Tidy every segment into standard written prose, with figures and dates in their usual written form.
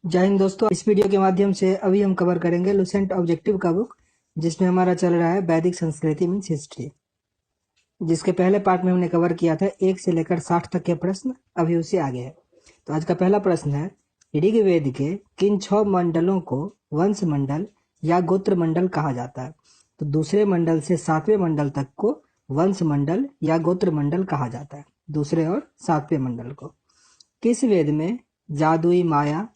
जय हिंद दोस्तों। इस वीडियो के माध्यम से अभी हम कवर करेंगे लुसेंट ऑब्जेक्टिव का बुक, जिसमें हमारा चल रहा है वैदिक संस्कृति मीन्स हिस्ट्री। जिसके पहले पार्ट में हमने कवर किया था 1 से लेकर 60 तक के प्रश्न, अभी उससे आगे है। तो आज का पहला प्रश्न है, ऋग्वेद के किन 6 मंडलों को वंश मंडल या गोत्र मंडल कहा जाता है? तो दूसरे मंडल से 7वें मंडल तक को वंश मंडल या गोत्र मंडल कहा जाता है, दूसरे और 7वें मंडल को। किस वेद में जादुई माया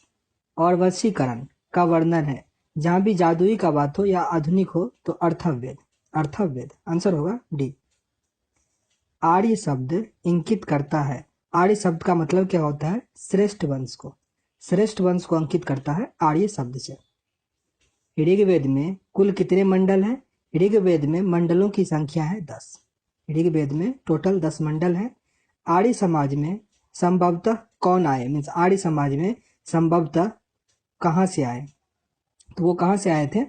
और वशीकरण का वर्णन है? जहां भी जादुई का बात हो या आधुनिक हो तो अर्थवेद। अर्थवेद आंसर होगा डी। आर्य शब्द इंकित करता है। आर्य शब्द का मतलब क्या होता है? श्रेष्ठ वंश को। श्रेष्ठ वंश को अंकित करता है आर्य शब्द से। ऋग्वेद में कुल कितने मंडल हैं? ऋग्वेद में मंडलों की संख्या है 10। ऋग्वेद में टोटल 10 मंडल है। आर्य समाज में संभवतः कौन आए? मीन्स आर्य समाज में संभवतः कहाँ से आए? तो वो कहाँ से आए थे?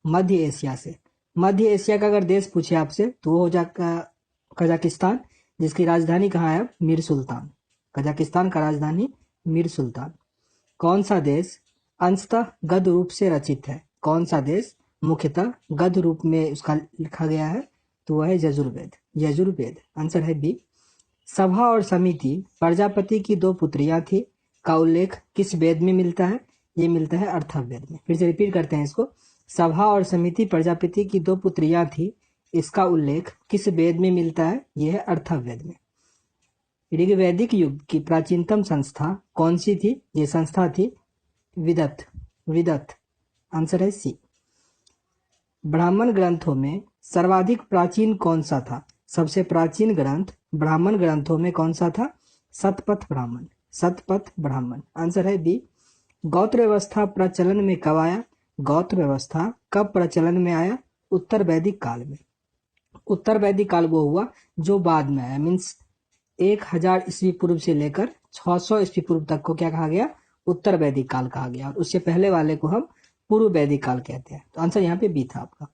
मध्य एशिया से। मध्य एशिया का अगर देश पूछे आपसे तो वो हो जाएगा कजाकिस्तान, जिसकी राजधानी कहाँ है? मीर सुल्तान। कजाकिस्तान का राजधानी मीर सुल्तान। कौन सा देश अंशतः गद्य रूप से रचित है? कौन सा देश मुख्यतः गद्य रूप में उसका लिखा गया है? तो वह है यजुर्वेद। यजुर्वेद आंसर है बी। सभा और समिति प्रजापति की 2 पुत्रियां थी का उल्लेख किस वेद में मिलता है? ये मिलता है अर्थवेद में। फिर से रिपीट करते हैं इसको। सभा और समिति प्रजापति की 2 पुत्रियां थी, इसका उल्लेख किस वेद में मिलता है? यह है अर्थवेद में। ऋग्वैदिक युग की प्राचीनतम संस्था कौन सी थी? ये संस्था थी विदत। विदत आंसर है सी। ब्राह्मण ग्रंथों में सर्वाधिक प्राचीन कौन सा था? सबसे प्राचीन ग्रंथ ब्राह्मण ग्रंथों में कौन सा था? शतपथ ब्राह्मण। शतपथ ब्राह्मण आंसर है बी। गोत्र व्यवस्था प्रचलन में कब आया? गोत्र व्यवस्था कब प्रचलन में आया? उत्तर वैदिक काल में। उत्तर वैदिक काल वो हुआ जो बाद में आया, मीन्स 1000 ईस्वी पूर्व से लेकर 600 ईस्वी पूर्व तक को क्या कहा गया? उत्तर वैदिक काल कहा गया। और उससे पहले वाले को हम पूर्व वैदिक काल कहते हैं। तो आंसर यहाँ पे बी था आपका।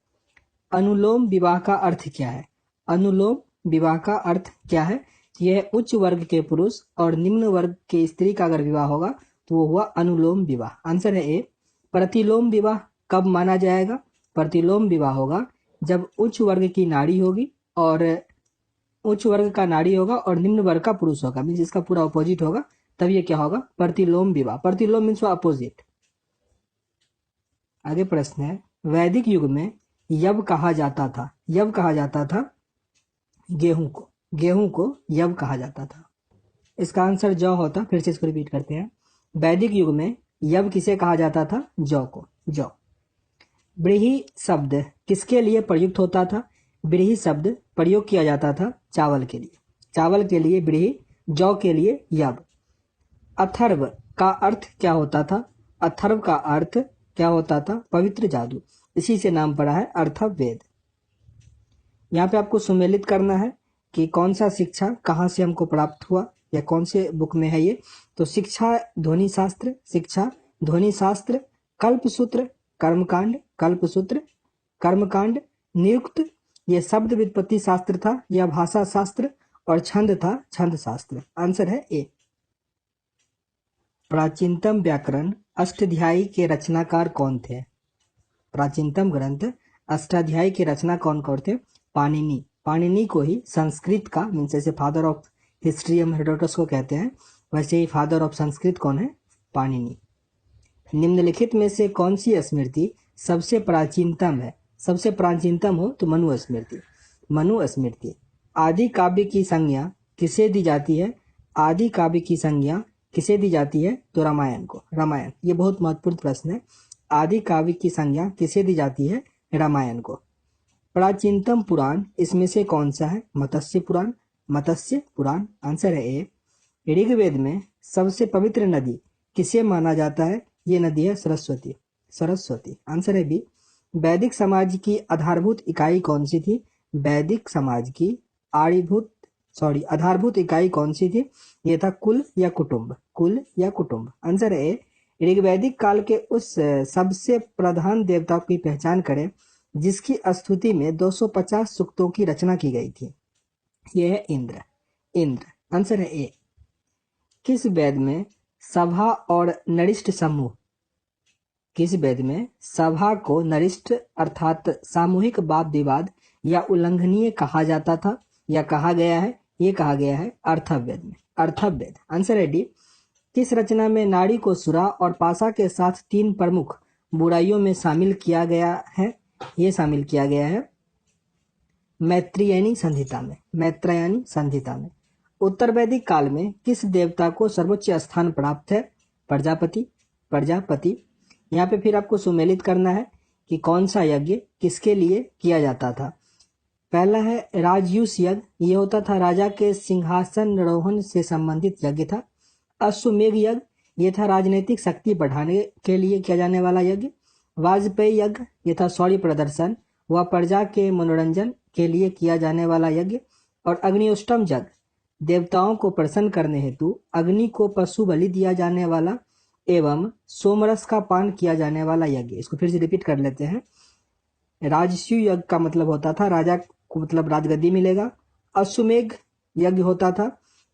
अनुलोम विवाह का अर्थ क्या है? अनुलोम विवाह का अर्थ क्या है? यह उच्च वर्ग के पुरुष और निम्न वर्ग के स्त्री का अगर विवाह होगा तो वो हुआ अनुलोम विवाह। आंसर है ए। प्रतिलोम विवाह कब माना जाएगा? प्रतिलोम विवाह होगा जब उच्च वर्ग की नारी होगी और उच्च वर्ग का नारी होगा और निम्न वर्ग का पुरुष होगा, मीन्स इसका पूरा अपोजिट होगा, तब ये क्या होगा? प्रतिलोम विवाह। प्रतिलोम मीन्स अपोजिट। आगे प्रश्न है, वैदिक युग में यव कहा जाता था। यव कहा जाता था गेहूं को। गेहूं को यव कहा जाता था। इसका आंसर जौ होता। फिर से इसको रिपीट करते हैं। वैदिक युग में यव किसे कहा जाता था? जौ को। जौ। ब्रीही शब्द किसके लिए प्रयुक्त होता था? ब्रीही शब्द प्रयोग किया जाता था चावल के लिए। चावल के लिए ब्रीही, जौ के लिए यव। अथर्व का अर्थ क्या होता था? अथर्व का अर्थ क्या होता था? पवित्र जादू। इसी से नाम पड़ा है अर्थवेद। यहाँ पे आपको सुमेलित करना है कि कौन सा शिक्षा कहाँ से हमको प्राप्त हुआ या कौन से बुक में है ये। तो शिक्षा ध्वनि शास्त्र, शिक्षा ध्वनि शास्त्र, कल्पसूत्र, कर्मकांड, कल्पसूत्र, कर्मकांड, नियुक्त ये शब्द व्युत्पत्ति शास्त्र था या भाषा शास्त्र, और छंद था छंद शास्त्र। आंसर है ए। प्राचीनतम व्याकरण अष्टाध्यायी के रचनाकार कौन थे? प्राचीनतम ग्रंथ अष्टाध्यायी के रचना कौन कौन थे? पाणिनि। पाणिनि को ही संस्कृत का, मीन्स जैसे फादर ऑफ हिस्ट्री हम हेरोडोटस को कहते हैं, वैसे ही फादर ऑफ संस्कृत कौन है? पाणिनि। निम्नलिखित में से कौन सी स्मृति सबसे प्राचीनतम है? सबसे प्राचीनतम हो तो मनु स्मृति। मनु स्मृति। आदि काव्य की संज्ञा किसे दी जाती है? आदि काव्य की संज्ञा किसे दी जाती है? तो रामायण को। रामायण, ये बहुत महत्वपूर्ण प्रश्न है। आदि काव्य की संज्ञा किसे दी जाती है? रामायण को। प्राचीनतम पुराण इसमें से कौन सा है? मत्स्य पुराण। मत्स्य पुराण आंसर है ए। ऋग्वेद में सबसे पवित्र नदी किसे माना जाता है? ये नदी है सरस्वती। सरस्वती आंसर है बी। वैदिक समाज की आधारभूत इकाई कौन सी थी? वैदिक समाज की आधारभूत इकाई कौन सी थी? ये था कुल या कुटुंब। कुल या कुटुंब आंसर है ए। ऋग्वैदिक काल के उस सबसे प्रधान देवता की पहचान करें जिसकी स्तुति में 250 सूक्तों की रचना की गई थी। यह है इंद्र। इंद्र आंसर है ए। किस वेद में सभा और नरिष्ठ समूह किस वेद में सभा को नरिष्ठ अर्थात सामूहिक वाद विवाद या उल्लंघनीय कहा जाता था या कहा गया है? ये कहा गया है अर्थवेद में। अर्थवेद आंसर है डी। किस रचना में नाड़ी को सुरा और पासा के साथ 3 प्रमुख बुराइयों में शामिल किया गया है? ये शामिल किया गया है मैत्रेयनी संहिता में। मैत्रेयनी संहिता में। उत्तर वैदिक काल में किस देवता को सर्वोच्च स्थान प्राप्त है? प्रजापति। प्रजापति। यहाँ पे फिर आपको सुमेलित करना है कि कौन सा यज्ञ किसके लिए किया जाता था। पहला है राजयूष यज्ञ। ये होता था राजा के सिंहासन आरोहण से संबंधित यज्ञ था। अश्वमेघ यज्ञ, ये था राजनीतिक शक्ति बढ़ाने के लिए किया जाने वाला यज्ञ। वाजपेयी यज्ञ, ये था शौर्य प्रदर्शन व प्रजा के मनोरंजन के लिए किया जाने वाला यज्ञ। और अग्निष्टोम यज्ञ, देवताओं को प्रसन्न करने हेतु अग्नि को पशु बलि दिया जाने वाला एवं सोमरस का पान किया जाने वाला यज्ञ। इसको फिर से रिपीट कर लेते हैं। राजस्यु यज्ञ का मतलब होता था राजा को मतलब राजगद्दी मिलेगा। अश्वमेघ यज्ञ होता था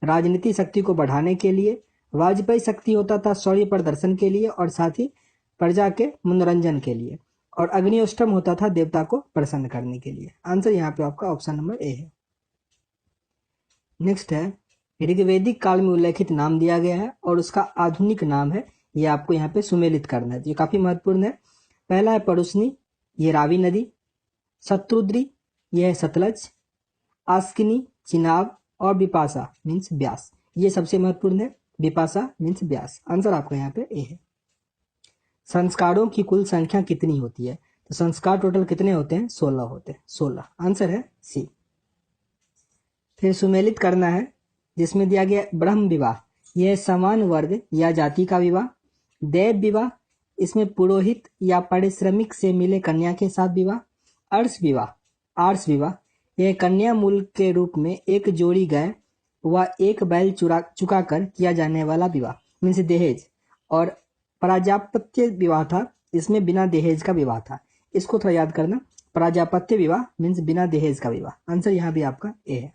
राजनीति शक्ति को बढ़ाने के लिए। वाजपेयी शक्ति होता था शौर्य प्रदर्शन के लिए और साथ ही प्रजा के मनोरंजन के लिए। और अग्निष्टोम होता था देवता को प्रसन्न करने के लिए। आंसर यहाँ पे आपका ऑप्शन नंबर ए है। नेक्स्ट है ऋग्वैदिक काल में उल्लेखित नाम दिया गया है और उसका आधुनिक नाम है, ये आपको यहाँ पे सुमेलित करना है। ये काफी महत्वपूर्ण है। पहला है परुष्णी, ये रावी नदी। शत्रुद्री, ये है सतलज। आस्किनी, चिनाब। और बिपाशा मीन्स ब्यास, ये सबसे महत्वपूर्ण है। बिपाशा मीन्स ब्यास। आंसर आपका यहाँ पे ए है। संस्कारों की कुल संख्या कितनी होती है? तो संस्कार टोटल कितने होते हैं? 16 होते हैं। 16। आंसर है सी। फिर सुमेलित करना है जिसमें दिया गया ब्रह्म विवाह, यह समान वर्ग या जाति का विवाह। देव विवाह, इसमें पुरोहित या पारिश्रमिक से मिले कन्या के साथ विवाह। अर्ष विवाह, आर्ष विवाह, यह कन्या मूल के रूप में एक जोड़ी गाय व एक बैल चुका कर किया जाने वाला विवाह मीन्स दहेज। और प्राजापत्य विवाह था, इसमें बिना दहेज का विवाह था। इसको थोड़ा याद करना, प्राजापत्य विवाह मीन्स बिना दहेज का विवाह। आंसर यहाँ भी आपका ए है।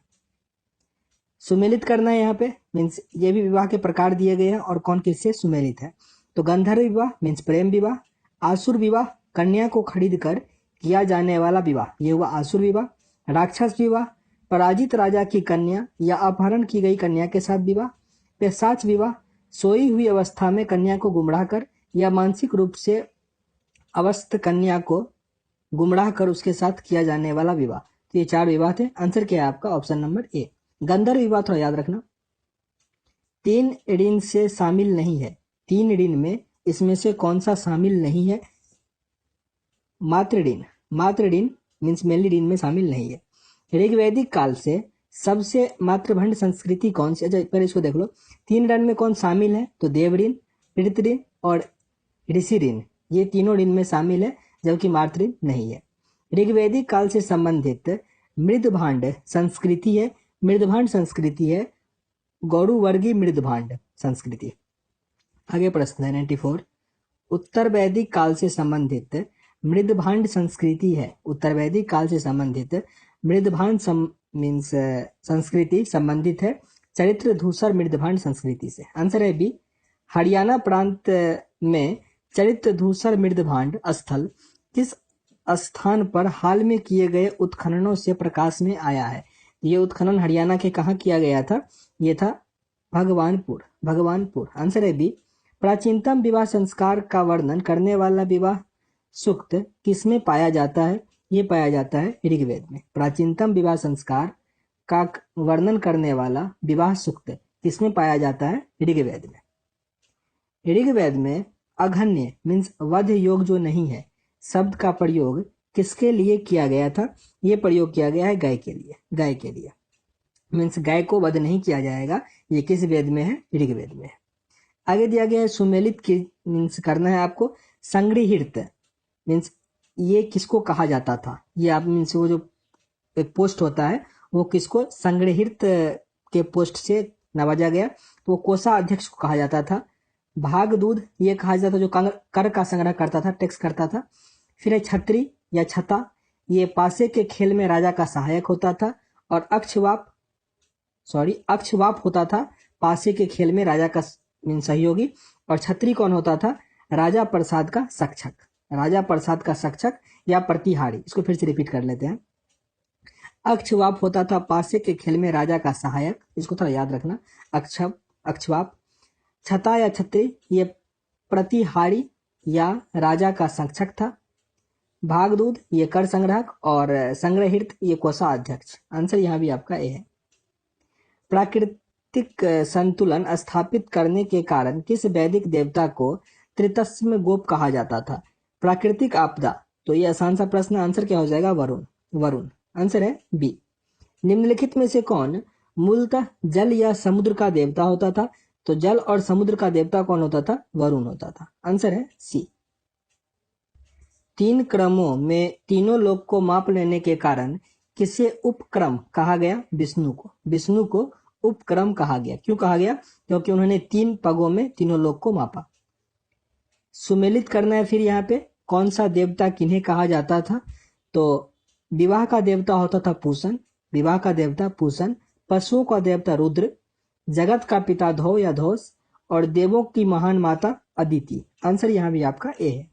सुमेलित करना है यहाँ पे मीन्स ये भी विवाह के प्रकार दिए गए हैं और कौन किससे सुमेलित है। तो गंधर्व विवाह मीन्स प्रेम विवाह। आसुर विवाह, कन्या को खरीद कर किया जाने वाला विवाह, ये हुआ आसुर विवाह। राक्षस विवाह, पराजित राजा की कन्या या अपहरण की गई कन्या के साथ विवाह। पिशाच विवाह, सोई हुई अवस्था में कन्या को गुमराह कर या मानसिक रूप से अवस्थ कन्या को गुमराह कर उसके साथ किया जाने वाला विवाह। तो ये 4 विवाह थे। आंसर क्या है आपका? Option number A. गंधर्व विवाह थोड़ा याद रखना, 3 ऋण से शामिल नहीं है। 3 ऋण में इसमें से कौन सा शामिल नहीं है? मातृ ऋण। मातृ ऋण मीन्स मेनली ऋण में शामिल नहीं है। ऋग्वैदिक काल से सबसे मातृभंड संस्कृति कौन सी? अच्छा पहले इसको देख लो, 3 ऋण में कौन शामिल है? तो देव ऋण, पीड़ित ऋण और ऋषि ऋण, ये तीनों ऋण में शामिल है जबकि मातृ ऋण नहीं है। ऋग्वैदिक काल से संबंधित मृदभांड संस्कृति है। मृदभांड संस्कृति है गौड़वर्गीय मृदभांड संस्कृति। आगे प्रश्न है 94। उत्तर वैदिक काल से संबंधित मृदभांड संस्कृति है। उत्तर वैदिक काल से संबंधित मृदभांड मीन्स संस्कृति संबंधित है चरित्र धूसर मृदभांड संस्कृति से। आंसर है बी। हरियाणा प्रांत में चरित्र धूसर मृदभांड स्थल किस स्थान पर हाल में किए गए उत्खननों से प्रकाश में आया है? ये उत्खनन हरियाणा के कहाँ किया गया था? ये था भगवानपुर। भगवानपुर। आंसर है बी। प्राचीनतम विवाह संस्कार का वर्णन करने वाला विवाह सूक्त किसमें पाया जाता है? ये पाया जाता है ऋग्वेद में। प्राचीनतम विवाह संस्कार का वर्णन करने वाला विवाह सूक्त किसमें पाया जाता है? ऋग्वेद में। ऋग्वेद में अघन्य मीन्स वध योग जो नहीं है शब्द का प्रयोग किसके लिए किया गया था? ये प्रयोग किया गया है गाय के लिए। गाय के लिए मीन्स गाय को वध नहीं किया जाएगा। ये किस वेद में है? ऋग्वेद में है। आगे दिया गया है सुमेलित की मीन्स करना है आपको। संगृहीत मीन्स ये किसको कहा जाता था? ये आप मीन्स वो जो एक पोस्ट होता है वो किसको संगृहीत के पोस्ट से नवाजा गया, तो वो कोषा अध्यक्ष को कहा जाता था। भाग दूध ये कहा जाता था जो कर का संग्रह करता था, टैक्स करता था। फिर है छत्री या छता, ये पासे के खेल में राजा का सहायक होता था। और अक्षवाप होता था पासे के खेल में राजा का सहयोगी। और छत्री कौन होता था? राजा प्रसाद का सक्षक, राजा प्रसाद का सक्षक या प्रतिहारी। इसको फिर से रिपीट कर लेते हैं। अक्षवाप होता था पासे के खेल में राजा का सहायक, इसको थोड़ा याद रखना। अक्षवाप। छता या छत्री ये प्रतिहारी या राजा का सक्षक था। भागदूत ये कर संग्राहक और संग्रहित ये कोषाध्यक्ष। आंसर यहाँ भी आपका ए है। प्राकृतिक संतुलन स्थापित करने के कारण किस वैदिक देवता को त्रितस्म गोप कहा जाता था? प्राकृतिक आपदा, तो ये आसान सा प्रश्न, आंसर क्या हो जाएगा? वरुण। वरुण आंसर है बी। निम्नलिखित में से कौन मूलतः जल या समुद्र का देवता होता था? तो जल और समुद्र का देवता कौन होता था? वरुण होता था। आंसर है सी। तीन क्रमों में तीनों लोक को माप लेने के कारण किसे उपक्रम कहा गया? विष्णु को। विष्णु को उपक्रम कहा गया। क्यों कहा गया? क्योंकि उन्होंने 3 पगों में तीनों लोक को मापा। सुमेलित करना है फिर यहाँ पे, कौन सा देवता किन्हें कहा जाता था? तो विवाह का देवता होता था पूषण, विवाह का देवता पूषण। पशुओं का देवता रुद्र, जगत का पिता धौ या धौस, और देवों की महान माता अदिति। आंसर यहाँ भी आपका ए है।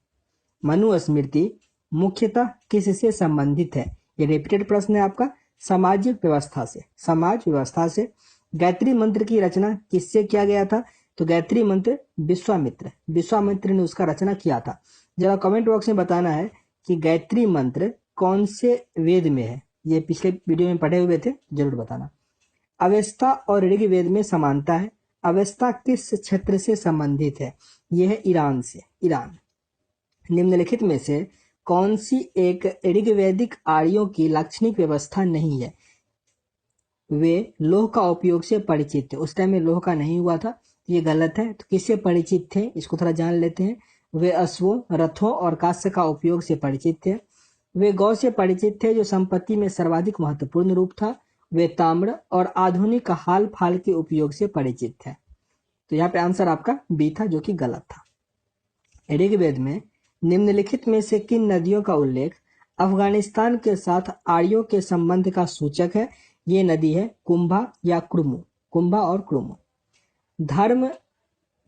मनुस्मृति मुख्यतः किससे संबंधित है? ये रिपीटेड प्रश्न है आपका। सामाजिक व्यवस्था से, समाज व्यवस्था से। गायत्री मंत्र की रचना किससे किया गया था? तो गायत्री मंत्र विश्वामित्र, विश्वामित्र ने उसका रचना किया था। जरा कमेंट बॉक्स में बताना है कि गायत्री मंत्र कौन से वेद में है। ये पिछले वीडियो में पढ़े हुए थे, जरूर बताना। अवेस्ता और ऋग्वेद में समानता है। अवेस्ता किस क्षेत्र से संबंधित है? यह है ईरान से, ईरान। निम्नलिखित में से कौन सी एक ऋग्वैदिक आर्यों की लाक्षणिक व्यवस्था नहीं है? वे लौह का उपयोग से परिचित थे। उस टाइम में लौह का नहीं हुआ था, ये गलत है। तो किससे परिचित थे, इसको थोड़ा जान लेते हैं। वे अश्वों, रथों और कांस्य का उपयोग से परिचित थे। वे गौ से परिचित थे, जो संपत्ति में सर्वाधिक महत्वपूर्ण रूप था। वे ताम्र और आधुनिक हाल फाल के उपयोग से परिचित थे। तो यहाँ पे आंसर आपका बी था, जो कि गलत था। ऋग्वेद में निम्नलिखित में से किन नदियों का उल्लेख अफगानिस्तान के साथ आर्यों के संबंध का सूचक है? ये नदी है कुंभा या क्रुमु, कुंभा और क्रुमु। धर्म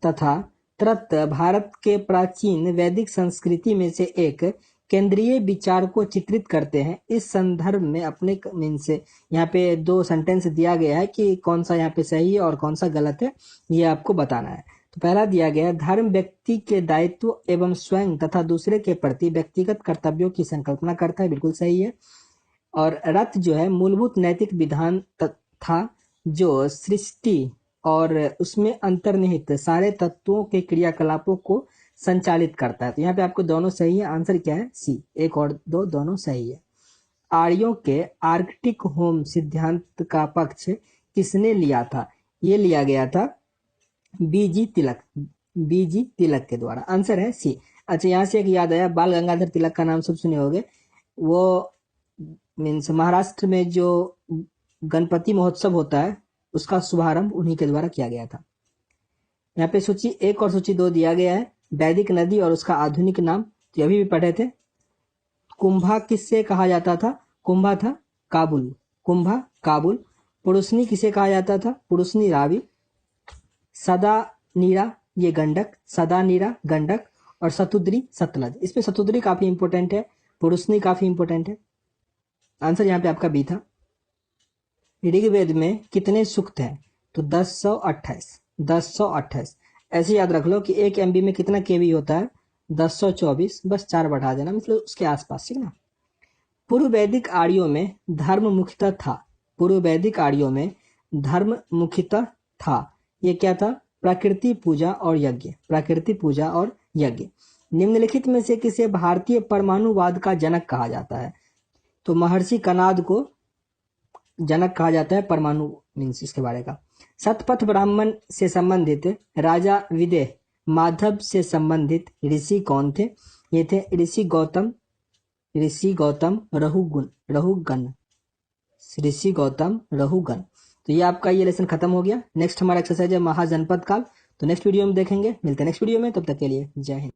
तथा तत्व भारत के प्राचीन वैदिक संस्कृति में से एक केंद्रीय विचार को चित्रित करते हैं। इस संदर्भ में अपने मीन से यहाँ पे 2 सेंटेंस दिया गया है कि कौन सा यहाँ पे सही है और कौन सा गलत है, ये आपको बताना है। तो पहला दिया गया है, धर्म व्यक्ति के दायित्व एवं स्वयं तथा दूसरे के प्रति व्यक्तिगत कर्तव्यों की संकल्पना करता है, बिल्कुल सही है। और रथ जो है मूलभूत नैतिक विधान था, जो सृष्टि और उसमें अंतर्निहित सारे तत्वों के क्रियाकलापों को संचालित करता है। तो यहाँ पे आपको दोनों सही है। आंसर क्या है? सी। 1 और 2 दोनों सही है। आर्यों के आर्कटिक होम सिद्धांत का पक्ष किसने लिया था? ये लिया गया था बीजी तिलक, बीजी तिलक के द्वारा। आंसर है सी। अच्छा, यहाँ से एक याद आया, बाल गंगाधर तिलक का नाम सब सुने होंगे। वो मीन्स महाराष्ट्र में जो गणपति महोत्सव होता है, उसका शुभारंभ उन्हीं के द्वारा किया गया था। यहाँ पे सूची 1 और सूची 2 दिया गया है। वैदिक नदी और उसका आधुनिक नाम, तो अभी भी पढ़े थे। कुंभा किससे कहा जाता था? कुंभा था काबुल, कुंभा काबुल। पुरुषनी किसे कहा जाता था? पुरुषनी रावी। सदा नीरा ये गंडक, सदा नीरा गंडक। और सतुद्री सतलज। इसमें सतुद्री काफी इंपोर्टेंट है, पुरुषनी काफी इंपोर्टेंट है। आंसर यहाँ पे आपका बी था। ऋग्वेद में कितने सूक्त हैं? तो 1028, 1028। ऐसे याद रख लो कि 1 MB में कितना केवी होता है? 1024, बस 4 बढ़ा देना, मतलब उसके आसपास, ठीक ना। पूर्व वैदिक आर्यों में धर्म मुख्यतः था, पूर्व वैदिक आर्यों में धर्म मुख्यतः था। ये क्या था? प्रकृति पूजा और यज्ञ, प्रकृति पूजा और यज्ञ। निम्नलिखित में से किसे भारतीय परमाणुवाद का जनक कहा जाता है? तो महर्षि कनाद को जनक कहा जाता है परमाणु मीन्स इसके बारे का। शतपथ ब्राह्मण से संबंधित राजा विदेह माधव से संबंधित ऋषि कौन थे? ये थे ऋषि गौतम, ऋषि गौतम रहुगण, ऋषि गौतम रहुगण। तो ये आपका ये लेसन खत्म हो गया। नेक्स्ट हमारा एक्सरसाइज है महाजनपद काल। तो नेक्स्ट वीडियो में देखेंगे, मिलते हैं नेक्स्ट वीडियो में, तब तक के लिए जय हिंद।